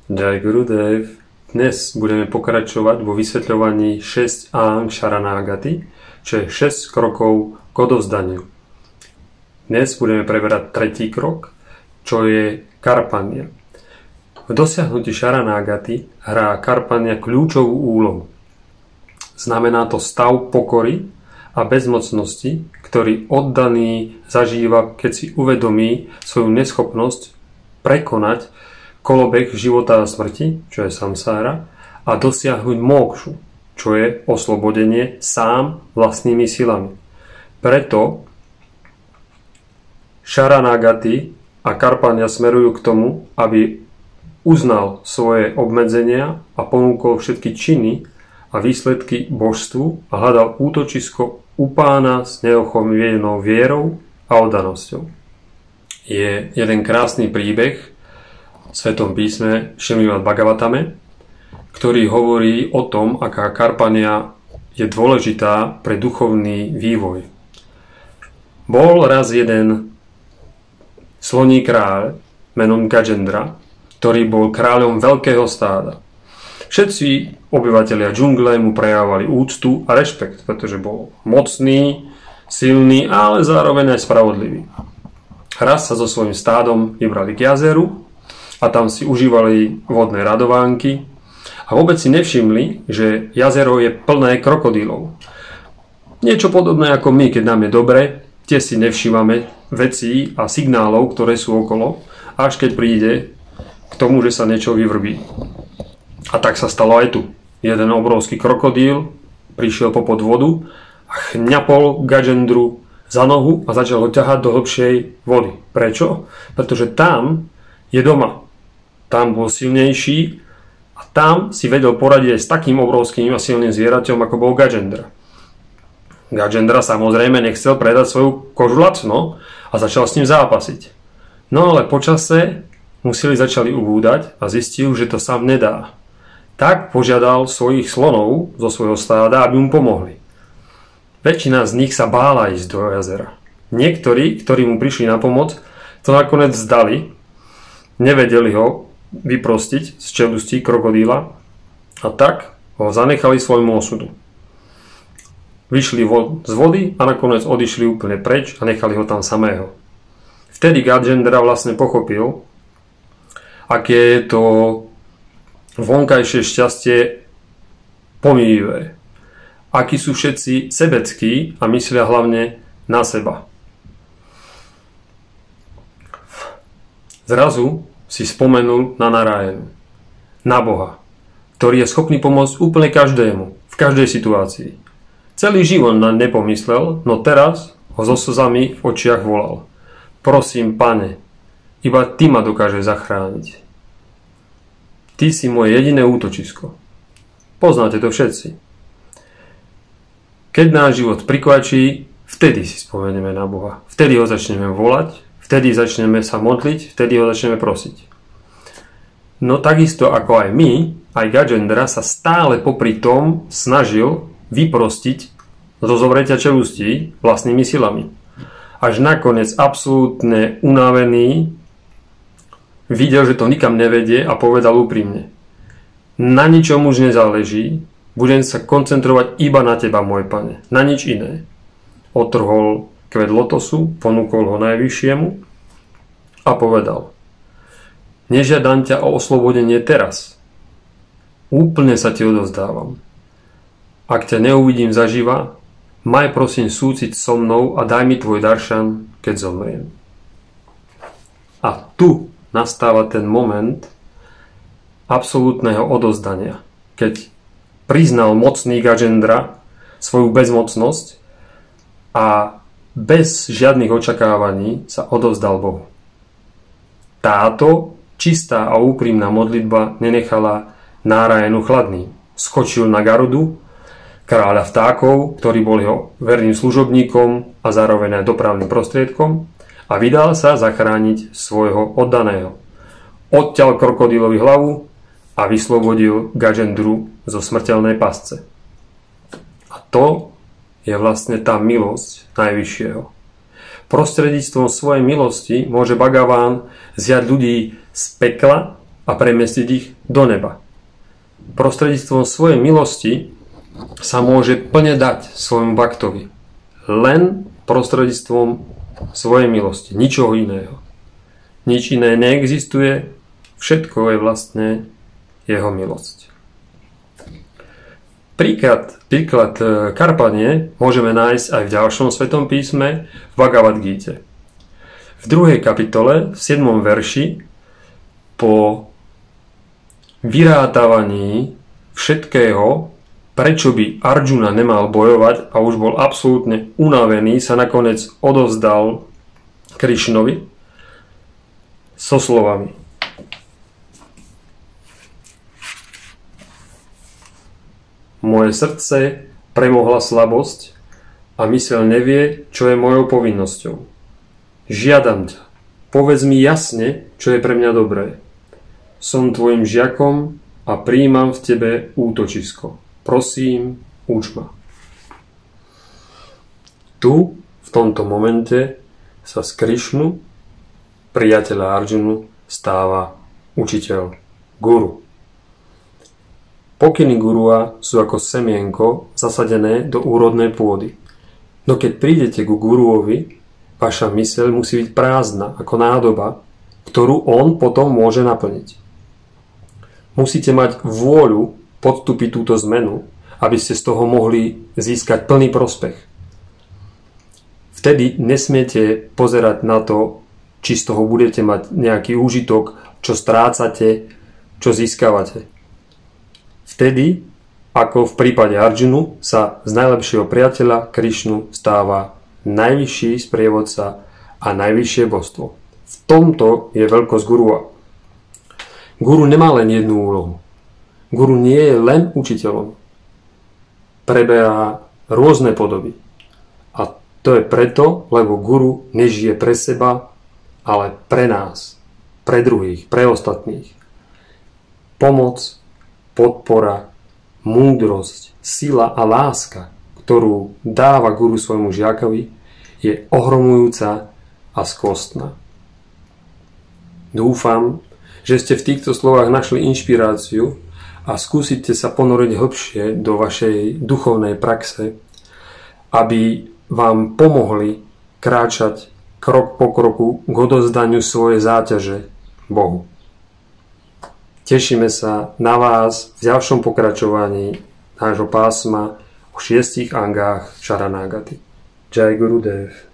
Jai Gurudev. Dnes budeme pokračovať vo vysvetľovaní 6 áng Šaranagati, čo je 6 krokov k odovzdaniu. Dnes budeme preberať tretí krok, čo je Karpania. V dosiahnutí Šaranagati hrá Karpania kľúčovú úlohu. Znamená to stav pokory a bezmocnosti, ktorý oddaný zažíva, keď si uvedomí svoju neschopnosť prekonať kolobeh života a smrti, čo je samsára, a dosiahnuť mókšu, čo je oslobodenie sám vlastnými silami. Preto Šaranagati a Karpania smerujú k tomu, aby uznal svoje obmedzenia a ponúkol všetky činy a výsledky božstvu a hľadal útočisko u Pána s neochomienou vierou a oddanosťou. Je jeden krásny príbeh v Svetom písme Šrimad Bhagavatame, ktorý hovorí o tom, aká Karpania je dôležitá pre duchovný vývoj. Bol raz jeden sloní kráľ menom Gajendra, ktorý bol kráľom veľkého stáda. Všetci obyvatelia džungle mu prejavovali úctu a rešpekt, pretože bol mocný, silný, ale zároveň aj spravodlivý. Raz sa so svojím stádom vybrali k jazeru a tam si užívali vodné radovánky a vôbec si nevšimli, že jazero je plné krokodílov. Niečo podobné ako my, keď nám je dobre, tie si nevšímame vecí a signálov, ktoré sú okolo, až keď príde k tomu, že sa niečo vyvrbí. A tak sa stalo aj tu. Jeden obrovský krokodíl prišiel popod vodu a chňapol Gajendru za nohu a začal ho ťahať do hlbšej vody. Prečo? Pretože tam je doma. Tam bol silnejší a tam si vedel poradiť aj s takým obrovským a silným zvieraťom, ako bol Gajendra. Gajendra samozrejme nechcel predať svoju kožu lacno a začal s ním zápasiť. No ale počase museli začali ubúdať a zistil, že to sám nedá. Tak požiadal svojich slonov zo svojho stáda, aby mu pomohli. Väčšina z nich sa bála ísť do jazera. Niektorí, ktorí mu prišli na pomoc, to nakoniec vzdali, nevedeli ho vyprostiť z čelustí krokodíla a tak ho zanechali svojmu osudu. Vyšli z vody a nakoniec odišli úplne preč a nechali ho tam samého. Vtedy Gajendra vlastne pochopil, aké je to vonkajšie šťastie pomýlivé. Akí sú všetci sebeckí a myslia hlavne na seba. Zrazu si spomenul na Narayanu, na Boha, ktorý je schopný pomôcť úplne každému, v každej situácii. Celý život naň nepomyslel, no teraz ho so slzami v očiach volal. Prosím, Pane, iba Ty ma dokáže zachrániť. Ty si moje jediné útočisko. Poznáte to všetci. Keď náš život prikvačí, vtedy si spomenieme na Boha. Vtedy ho začneme volať, vtedy začneme sa modliť, vtedy ho začneme prosiť. No takisto ako aj my, aj Gajendra sa stále popri tom snažil vyprostiť zo zovretia čelustí vlastnými silami. Až nakoniec absolútne unavený videl, že to nikam nevedie a povedal úprimne. Na ničom už nezáleží, budem sa koncentrovať iba na Teba, môj Pane, na nič iné. Otrhol kvet lotosu, ponúkol ho najvyššiemu a povedal. Nežiadam ťa o oslobodenie teraz. Úplne sa Ti odovzdávam. Ak ťa neuvidím zaživa, maj prosím súcit so mnou a daj mi tvoj daršan, keď zomriem. A tu nastáva ten moment absolútneho odovzdania, keď priznal mocný Gajendra svoju bezmocnosť a bez žiadnych očakávaní sa odovzdal Bohu. Táto čistá a úprimná modlitba nenechala Narayanu chladný. Skočil na Garudu, kráľa vtákov, ktorý bol jeho verným služobníkom a zároveň aj dopravným prostriedkom, a vydal sa zachrániť svojho oddaného. Odťal krokodílovi hlavu a vyslobodil Gajendru zo smrteľnej pasce. A to je vlastne tá milosť Najvyššieho. Prostredníctvom svojej milosti môže Bhagavan zjať ľudí z pekla a a premiestiť ich do neba. Prostredníctvom svojej milosti sa môže plne dať svojmu baktovi. Len prostredníctvom svojej milosti. Ničoho iného. Nič iné neexistuje. Všetko je vlastne jeho milosť. Príklad karpanie môžeme nájsť aj v ďalšom Svetom písme v Bhagavad Gíte. V 2. kapitole, v 7. verši, po vyrátávaní všetkého, prečo by Arjuna nemal bojovať a už bol absolútne unavený, sa nakoniec odovzdal Krišnovi so slovami: Moje srdce premohla slabosť a myseľ nevie, čo je mojou povinnosťou. Žiadam ťa, povedz mi jasne, čo je pre mňa dobré. Som tvojim žiakom a prijímam v tebe útočisko. Prosím, uč ma. Tu, v tomto momente, sa z Krišnu, priateľa Arjunu, stáva učiteľ, guru. Pokyny gurua sú ako semienko zasadené do úrodnej pôdy. No keď prídete ku guruovi, vaša myseľ musí byť prázdna ako nádoba, ktorú on potom môže naplniť. Musíte mať vôľu podstúpiť túto zmenu, aby ste z toho mohli získať plný prospech. Vtedy nesmiete pozerať na to, či z toho budete mať nejaký úžitok, čo strácate, čo získavate. Vtedy, ako v prípade Arjunu, sa z najlepšieho priateľa Krišnu stáva najvyšší sprievodca a najvyššie božstvo. V tomto je veľkosť gurua. Guru nemá len jednu úlohu. Guru nie je len učiteľom. Preberá rôzne podoby. A to je preto, lebo guru nežije pre seba, ale pre nás, pre druhých, pre ostatných. Pomoc, podpora, múdrosť, sila a láska, ktorú dáva guru svojmu žiakovi, je ohromujúca a skvostná. Dúfam, že ste v týchto slovách našli inšpiráciu a skúsite sa ponoriť hlbšie do vašej duchovnej praxe, aby vám pomohli kráčať krok po kroku k odozdaniu svojej záťaže Bohu. Tešíme sa na vás v ďalšom pokračovaní nášho pásma o 6 angách Šaranágaty. Jai Gurudev.